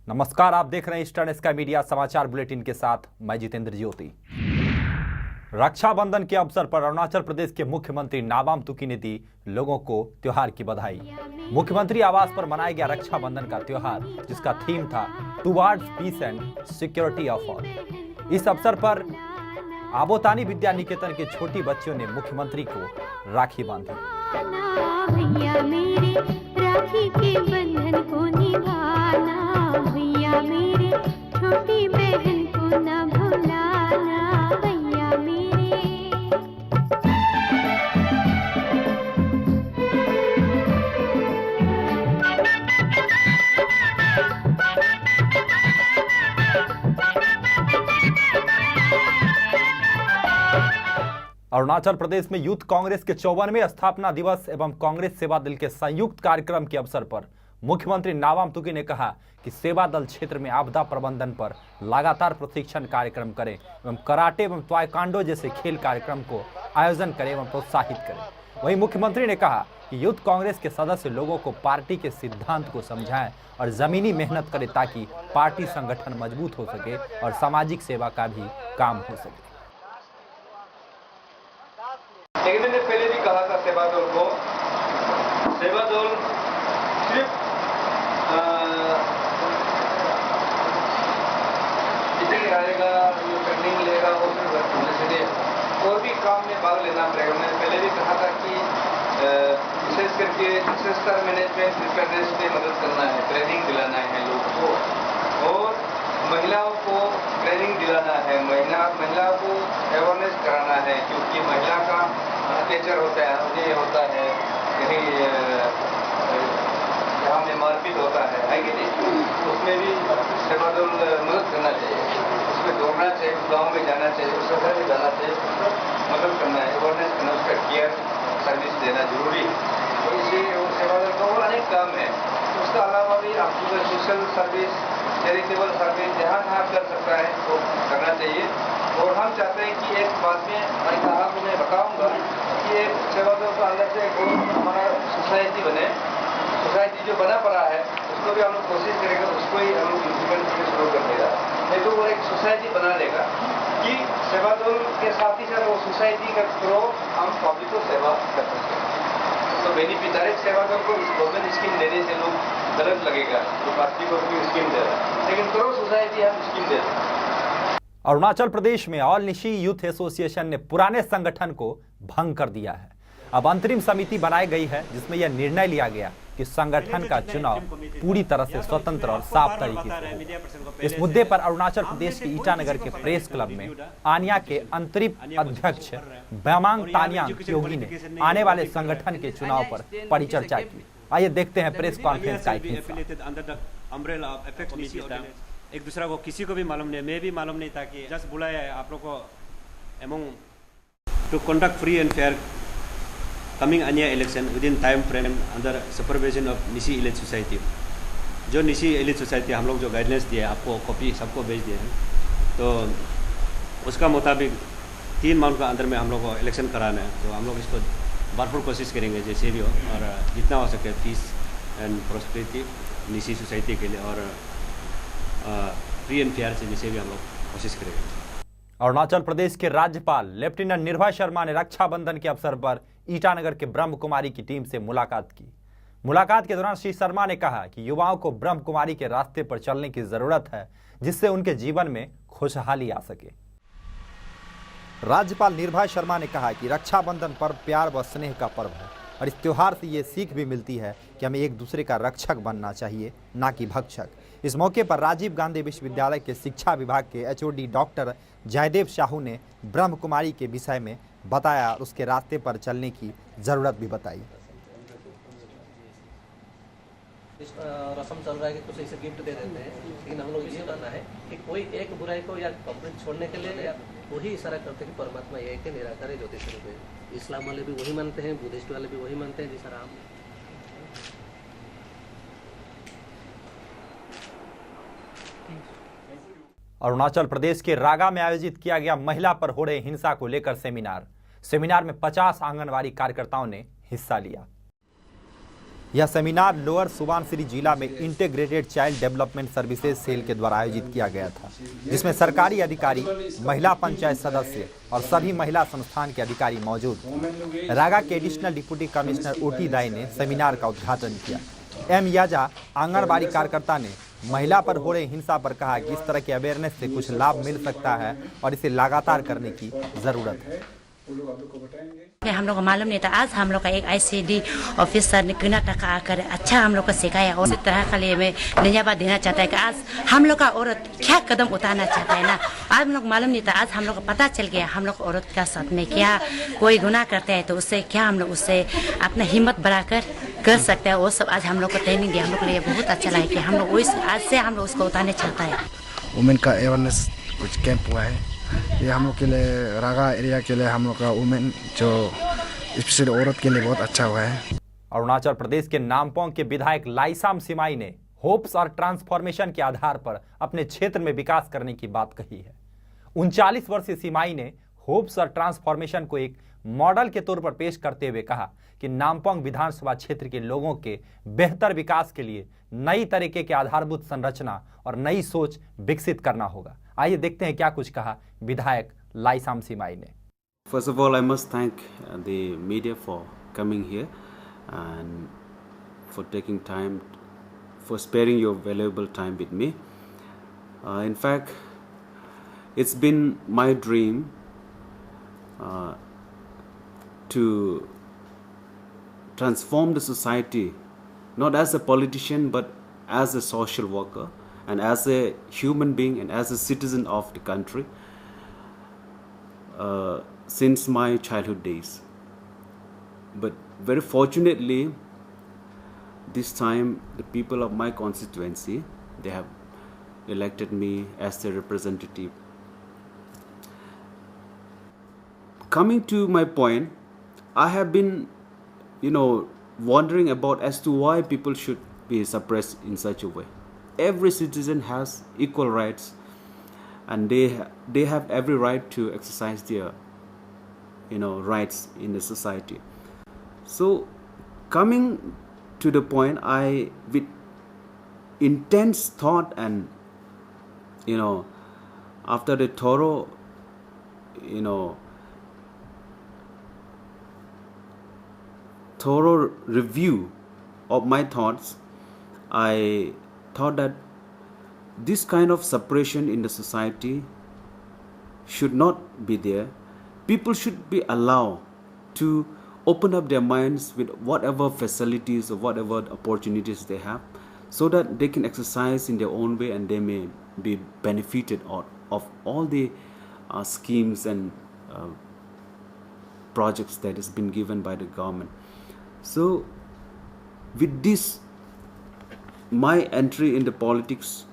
नमस्कार, आप देख रहे हैं ईस्टर्न स्काई मीडिया समाचार बुलेटिन के साथ मैं जितेंद्र ज्योति। रक्षाबंधन के अवसर पर अरुणाचल प्रदेश के मुख्यमंत्री नाबाम तुकी ने दी लोगों को त्योहार की बधाई। मुख्यमंत्री आवास पर मनाया गया रक्षाबंधन का त्योहार, जिसका थीम था towards peace and security of all. इस अवसर पर आबोतानी विद्या निकेतन के छोटी बच्चियों ने मुख्यमंत्री को राखी बांधी। भैया मेरे राखी के बंधन को निभाना, भैया मेरे छोटी बहन को न भुलाना, भैया मेरे। अरुणाचल प्रदेश में यूथ कांग्रेस के 54वें स्थापना दिवस एवं कांग्रेस सेवा दल के संयुक्त कार्यक्रम के अवसर पर मुख्यमंत्री नाबाम तुकी ने कहा कि सेवा दल क्षेत्र में आपदा प्रबंधन पर लगातार प्रशिक्षण कार्यक्रम करें एवं कराटे एवं ताइक्वांडो जैसे खेल कार्यक्रम को आयोजन करें एवं प्रोत्साहित करें। वहीं मुख्यमंत्री ने कहा कि यूथ कांग्रेस के सदस्य लोगों को पार्टी के सिद्धांत को समझाएं और जमीनी मेहनत करें ताकि पार्टी संगठन मजबूत हो सके और सामाजिक सेवा का भी काम हो सके। लेकिन मैंने पहले भी कहा था सेवा दल को, सेवा दल सिर्फ मीटिंग आएगा, ट्रेनिंग लेगा, वो सिर्फ और भी काम में भाग लेना पड़ेगा। मैंने पहले भी कहा था कि विशेष करके डिजास्टर मैनेजमेंट प्रिपेयरनेस में मदद करना है, ट्रेनिंग दिलाना है लोगों को और महिलाओं को ट्रेनिंग दिलाना है, महिलाओं को अवेयरनेस कराना है, क्योंकि महिला का अत्याचार होता है, अन्याय होता है, कहीं जहाँ में मारपीट होता है कि नहीं, उसमें भी सेवा दल मदद करना चाहिए, उसमें दौड़ना चाहिए, गाँव में जाना चाहिए, सोसाइटी में जाना चाहिए, मदद करना है, अवेयरनेस करना, उसका केयर सर्विस देना जरूरी है। तो इसी सेवा दल का और अनेक काम है। उसके अलावा भी आपको सोशल सर्विस, चैरिटेबल सर्विस जहाँ कर सकता है वो करना चाहिए। और हम चाहते हैं कि एक बात में मैं कहा तो मैं बताऊंगा कि एक सेवा दल का अंदर से हमारा सोसाइटी बने, सोसाइटी जो बना पड़ा है उसको भी हम लोग कोशिश करेंगे, उसको ही हम लोग इम्प्लीमेंट करके शुरू कर देगा। नहीं तो वो एक सोसाइटी बना लेगा कि सेवा दल के साथ ही साथ वो सोसाइटी के थ्रू हम पब्लिक को सेवा कर सकते हैं। तो बेनिफिट डायरेक्ट सेवा दल को गवर्नमेंट स्कीम देने से लोग गलत लगेगा, तो पार्टी को भी स्कीम दे रहा है, लेकिन थ्रू सोसाइटी हम स्कीम दे रहे हैं। अरुणाचल प्रदेश में ऑल निशी यूथ एसोसिएशन ने पुराने संगठन को भंग कर दिया है। अब अंतरिम समिति बनाई गई है जिसमें यह निर्णय लिया गया कि संगठन का चुनाव पूरी तरह से स्वतंत्र और साफ तरीके से हो। इस मुद्दे पर अरुणाचल प्रदेश के ईटानगर के प्रेस क्लब में आनिया के अंतरिम अध्यक्ष बैमांग तानियांग योगी ने आने वाले संगठन के चुनाव पर परिचर्चा की। आइए देखते हैं प्रेस कॉन्फ्रेंस का एक हिस्सा। एक दूसरा को किसी को भी मालूम नहीं, मैं भी मालूम नहीं था कि जस्ट बुलाया है आप लोग को among to conduct free and fair coming अन्य election within time frame under supervision of Nishi elite society. जो निशी एलिट सोसाइटी हम लोग जो गाइडलाइंस दिए आपको कॉपी सबको भेज दिए हैं, तो उसका मुताबिक 3 मंथ का अंदर में हम लोग को इलेक्शन कराना है। तो हम लोग इसको भरपूर कोशिश करेंगे जैसे भी हो, और जितना हो सके peace and prosperity Nyishi society के लिए और फ्री एंड फेयर से जैसे भी हम लोग कोशिश करेंगे। अरुणाचल प्रदेश के राज्यपाल लेफ्टिनेंट निर्भय शर्मा ने रक्षाबंधन के अवसर पर ईटानगर के ब्रह्म कुमारी की टीम से मुलाकात की। मुलाकात के दौरान श्री शर्मा ने कहा कि युवाओं को ब्रह्म कुमारी के रास्ते पर चलने की जरूरत है, जिससे उनके जीवन में खुशहाली आ सके। राज्यपाल निर्भय शर्मा ने कहा कि रक्षाबंधन पर्व प्यार व स्नेह का पर्व है और इस त्योहार से ये सीख भी मिलती है कि हमें एक दूसरे का रक्षक बनना चाहिए, ना कि भक्षक। इस मौके पर राजीव गांधी विश्वविद्यालय के शिक्षा विभाग के एचओडी डॉक्टर जयदेव साहू ने ब्रह्म कुमारी के विषय में बताया और उसके रास्ते पर चलने की ज़रूरत भी बताई। रस्म चल रहा है कि कुछ ऐसे गिफ्ट दे देते हैं, लेकिन हम लोग ये बताना है कि कोई एक बुराई को या कंप्लीट छोड़ने के लिए वही इशारा करते हैं कि परमात्मा एक है, निराकार है, ज्योतिष स्वरूप है। इस्लाम वाले भी वही मानते हैं, बुद्धिस्ट वाले भी वही मानते हैं, जैसा राम। अरुणाचल प्रदेश के रागा में आयोजित किया गया महिला पर हो रहे हिंसा को लेकर सेमिनार में 50 आंगनवाड़ी कार्यकर्ताओं ने हिस्सा लिया। यह सेमिनार लोअर सुबनसिरी जिला में integrated child development services cell के द्वारा आयोजित किया गया था, जिसमें सरकारी अधिकारी, महिला पंचायत सदस्य और सभी महिला संस्थान के अधिकारी मौजूद थे। रागा के एडिशनल डिप्टी कमिश्नर ओटी दाई ने सेमिनार का उद्घाटन किया। एम याजा आंगनबाड़ी कार्यकर्ता ने महिला पर हो रही हिंसा पर कहा कि इस तरह के अवेयरनेस से कुछ लाभ मिल सकता है और इसे लगातार करने की जरूरत है। हम लोग को मालूम नहीं था। आज हम लोग का एक आईसीडी ऑफिसर ने किना तक आकर अच्छा हम लोग को सिखाया और इस तरह के लिए मैं धन्यवाद देना चाहता है कि आज हम लोग का औरत क्या कदम उठाना चाहता है ना। आज हम लोग मालूम नहीं था, आज हम लोग को पता चल गया हम लोग औरत का साथ में क्या कोई गुनाह करते हैं तो उससे क्या हम लोग उससे अपना हिम्मत बढ़ाकर कर सकते हैं। वो सब आज हम लोग को ट्रेनिंग दिया, हम लोग के लिए बहुत अच्छा लगा कि हम लोग आज से हम लोग उसको उतारना चाहता है। वुमेन का अवेयरनेस कुछ कैंप हुआ है, ये हम लोग के लिए रागा एरिया के लिए हम लोग का वुमेन जो स्पेशली औरत के लिए बहुत अच्छा हुआ है। अरुणाचल प्रदेश के नामपोंग के विधायक लाइसाम सिमाई ने होप्स और ट्रांसफॉर्मेशन के आधार पर अपने क्षेत्र में विकास करने की बात कही है। 39 वर्षीय सिमाई ने होप्स और ट्रांसफॉर्मेशन को एक मॉडल के तौर पर पेश करते हुए कहा कि नामपोंग विधानसभा क्षेत्र के लोगों के बेहतर विकास के लिए नई तरीके के आधारभूत संरचना और नई सोच विकसित करना होगा। आइए देखते हैं क्या कुछ कहा विधायक लाइसाम सिमाई ने। First of all, I must thank the media for coming here and for taking time, for sparing your valuable time with me. In fact, it's been my dream to transform the society, not as a politician, but as a social worker and as a human being and as a citizen of the country. Since my childhood days, but very fortunately this time the people of my constituency, they have elected me as their representative. Coming to my point, I have been wondering about as to why people should be suppressed in such a way. Every citizen has equal rights and they have every right to exercise their rights in the society. So coming to the point, I with intense thought and after the thorough review of my thoughts, I thought that this kind of suppression in the society should not be there. People should be allowed to open up their minds with whatever facilities or whatever opportunities they have, so that they can exercise in their own way and they may be benefited of all the schemes and projects that has been given by the government. So with this, my entry in the politics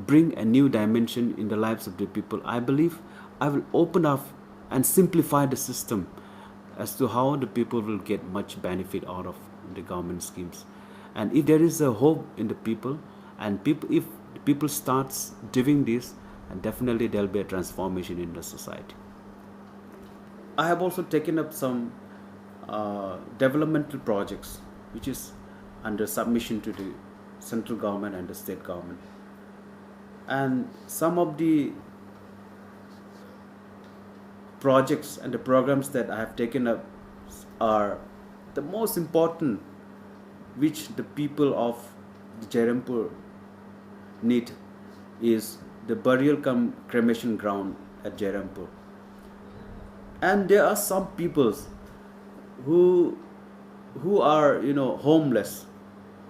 bring a new dimension in the lives of the people. I believe I will open up and simplify the system as to how the people will get much benefit out of the government schemes. And if there is a hope in the people, and if the people starts doing this, and definitely there will be a transformation in the society. I have also taken up some developmental projects which is under submission to the central government and the state government. And some of the projects and the programs that I have taken up are the most important which the people of Jairampur need is the burial cremation ground at Jairampur. And there are some peoples who are homeless,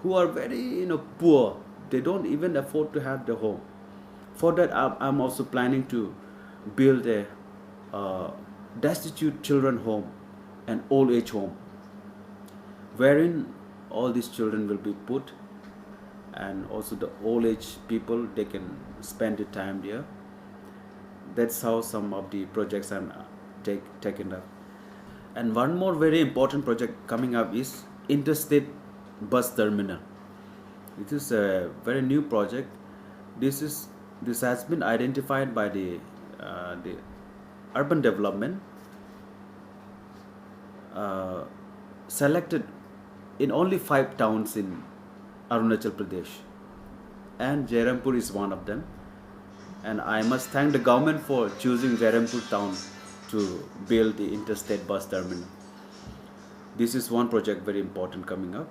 who are very poor. They don't even afford to have the home. For that, I'm also planning to build a destitute children home, an old age home, wherein all these children will be put, and also the old age people, they can spend the time there. That's how some of the projects I'm taking up. And one more very important project coming up is interstate bus terminal. It is a very new project. This has been identified by the urban development, selected in only 5 towns in Arunachal Pradesh, and Jairampur is one of them. And I must thank the government for choosing Jairampur town to build the interstate bus terminal. This is one project very important coming up.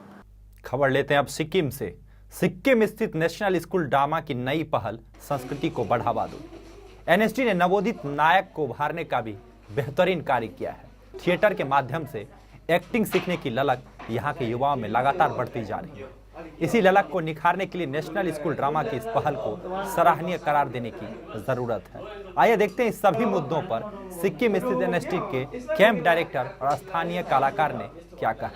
खबर लेते हैं अब सिक्किम से। सिक्किम स्थित national school drama की नई पहल संस्कृति को बढ़ावा दो। एनएसडी ने नवोदित नायक को उभारने का भी बेहतरीन कार्य किया है। थिएटर के माध्यम से एक्टिंग सीखने की ललक यहाँ के युवाओं में लगातार बढ़ती जा रही है। इसी ललक को निखारने के लिए नेशनल स्कूल ड्रामा की इस पहल को सराहनीय करार देने की जरूरत है। आइए देखते हैं इस सभी मुद्दों पर सिक्किम स्थित एनएसडी के कैंप डायरेक्टर और स्थानीय कलाकार ने क्या कहा।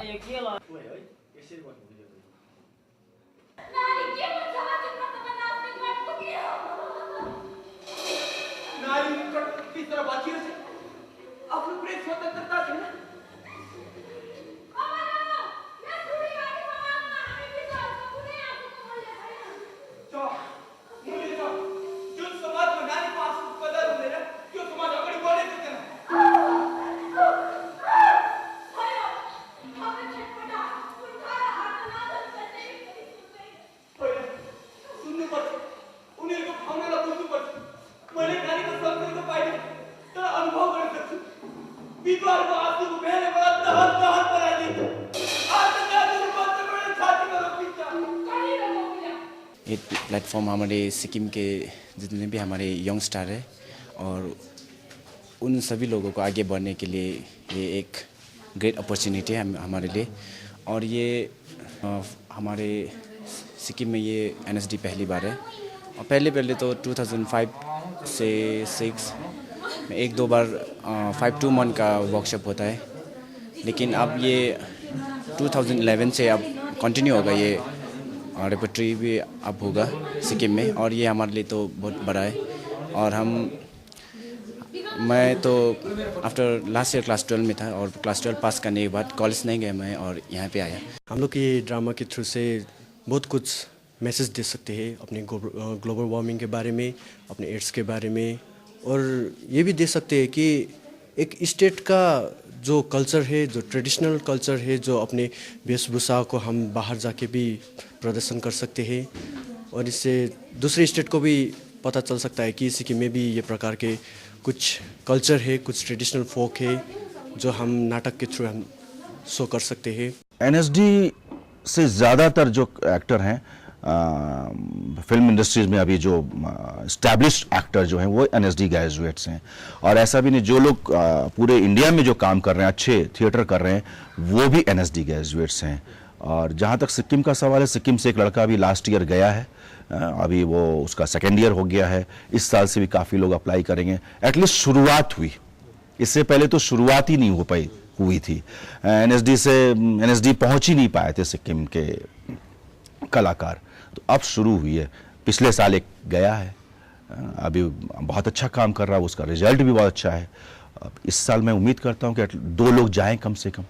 ये प्लेटफॉर्म हमारे सिक्किम के जितने भी हमारे यंग स्टार है और उन सभी लोगों को आगे बढ़ने के लिए ये एक ग्रेट अपॉर्चुनिटी है हमारे लिए। और ये हमारे सिक्किम में ये एनएसडी पहली बार है। और पहले तो 2005 से 6 में 1-2 बार 5-2 मंथ का वर्कशॉप होता है, लेकिन अब ये 2011 से अब कंटिन्यू होगा। ये रेपर्टरी भी अब होगा सिक्किम में और ये हमारे लिए तो बहुत बड़ा है। और मैं तो आफ्टर लास्ट ईयर क्लास 12 में था और क्लास 12 पास करने के बाद कॉलेज नहीं गया मैं और यहाँ पे आया। हम लोग की ड्रामा के थ्रू से बहुत कुछ मैसेज दे सकते हैं अपने ग्लोबल वार्मिंग के बारे में, अपने एड्स के बारे में, और ये भी दे सकते हैं कि एक स्टेट का जो कल्चर है, जो ट्रेडिशनल कल्चर है, जो अपने वेशभूषा को हम बाहर जाके भी प्रदर्शन कर सकते हैं और इससे दूसरे स्टेट को भी पता चल सकता है कि सिक्किम में भी ये प्रकार के कुछ कल्चर है, कुछ ट्रेडिशनल फोक है जो हम नाटक के थ्रू हम शो कर सकते हैं। एनएसडी से ज़्यादातर जो एक्टर हैं फिल्म इंडस्ट्रीज में अभी जो एस्टैब्लिश्ड एक्टर जो हैं वो एनएसडी ग्रेजुएट्स हैं। और ऐसा भी नहीं, जो लोग पूरे इंडिया में जो काम कर रहे हैं, अच्छे थिएटर कर रहे हैं, वो भी एनएसडी ग्रेजुएट्स हैं। और जहाँ तक सिक्किम का सवाल है, सिक्किम से एक लड़का अभी लास्ट ईयर गया है, अभी वो उसका 2nd ईयर हो गया है। इस साल से भी काफ़ी लोग अप्लाई करेंगे। एटलीस्ट शुरुआत हुई, इससे पहले तो शुरुआत ही नहीं हुई थी। एनएसडी पहुँच ही नहीं पाए थे सिक्किम के कलाकार, तो अब शुरू हुई है। पिछले साल एक गया है, अभी बहुत अच्छा काम कर रहा है, उसका रिजल्ट भी बहुत अच्छा है। अब इस साल मैं उम्मीद करता हूं कि 2 लोग जाएं कम से कम।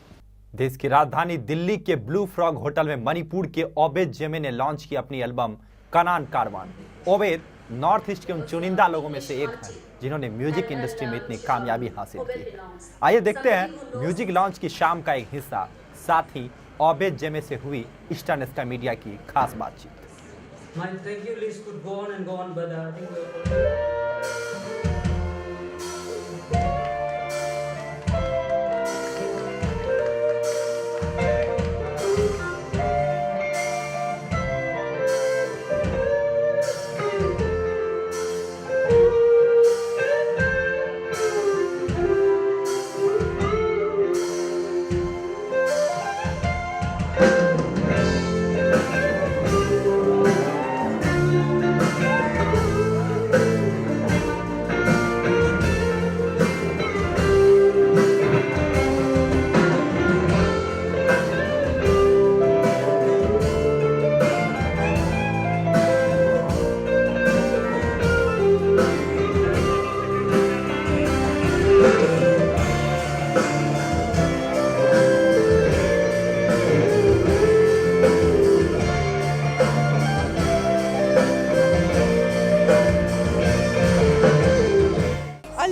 देश की राजधानी दिल्ली के ब्लू फ्रॉग होटल में मणिपुर के ओबेद जेमे ने लॉन्च की अपनी album Kanan Karwan. Obed north east के उन चुनिंदा लोगों में से एक हैं जिन्होंने म्यूजिक इंडस्ट्री में इतनी कामयाबी हासिल की है। आइए देखते हैं म्यूजिक लॉन्च की शाम का एक हिस्सा, साथ ही ओबेद जेमे से हुई ईस्टर्न स्काई मीडिया की खास बातचीत। My thank you list could go on, but I think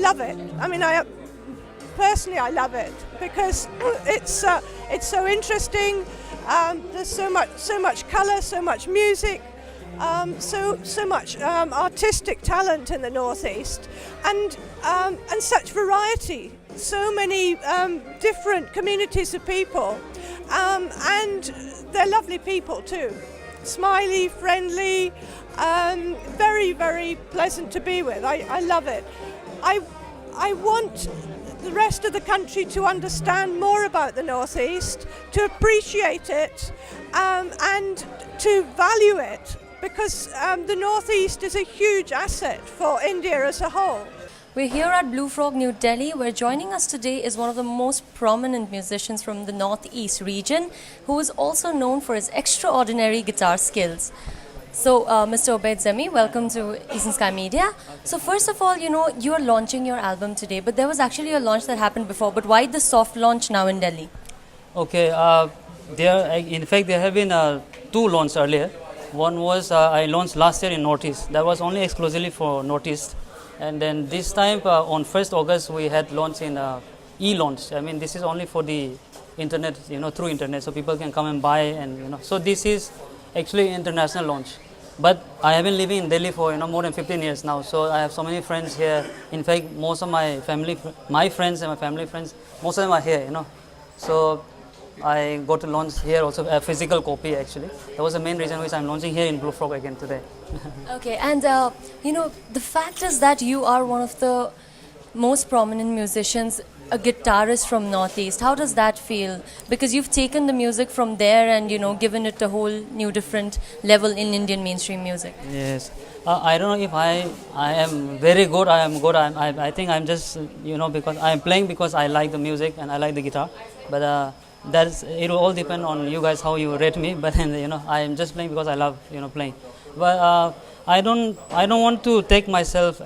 love it. I mean, personally I love it because it's so interesting. There's so much colour, so much music, so much artistic talent in the Northeast, and such variety. So many different communities of people, and they're lovely people too. Smiley, friendly, very, very pleasant to be with. I love it. I want the rest of the country to understand more about the Northeast, to appreciate it, and to value it, because the Northeast is a huge asset for India as a whole. We're here at Blue Frog, New Delhi, where joining us today is one of the most prominent musicians from the Northeast region, who is also known for his extraordinary guitar skills. So, Mr. Obaid Zemi, welcome to Eastern Sky Media. So, first of all, you are launching your album today, but there was actually a launch that happened before. But why the soft launch now in Delhi? Okay, in fact, there have been 2 launches earlier. One was I launched last year in Northeast. That was only exclusively for Northeast. And then this time on 1st August we had launched in e-launch. I mean, this is only for the internet, through internet, so people can come and buy, and so this is actually international launch. But I have been living in Delhi for more than 15 years now, so I have so many friends here. In fact, most of my friends and my family friends, most of them are here, So I got to launch here also a physical copy actually. That was the main reason which I'm launching here in Blue Frog again today. Okay, and the fact is that you are one of the most prominent musicians, a guitarist from Northeast. How does that feel? Because you've taken the music from there and given it a whole new different level in Indian mainstream music. Yes, I don't know if I am very good. I am good. I think I'm just because I am playing because I like the music and I like the guitar. But it will all depend on you guys how you rate me. But I am just playing because I love playing. But I don't want to take myself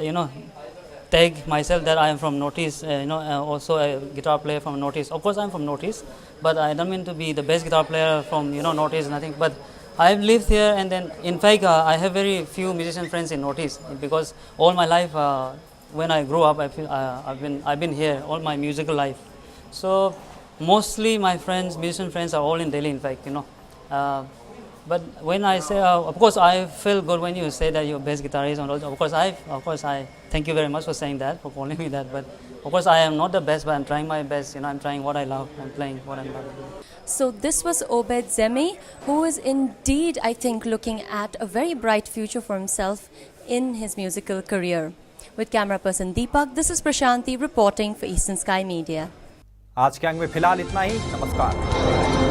that I am from Northeast, also a guitar player from Northeast. Of course, I'm from Northeast, but I don't mean to be the best guitar player from Northeast, nothing. But I've lived here, and then in fact, I have very few musician friends in Northeast because all my life, when I grew up, I've been here all my musical life. So mostly my musician friends, are all in Delhi. In fact, But when I say, of course, I feel good when you say that you're best guitarist. Of course, I thank you very much for saying that, for calling me that. But of course, I am not the best, but I'm trying my best. I'm trying what I love. I'm playing what I love. So this was Obaid Zemi, who is indeed, I think, looking at a very bright future for himself in his musical career. With camera person Deepak, this is Prashanti reporting for Eastern Sky Media. आज के अंक में फिलहाल इतना ही। नमस्कार।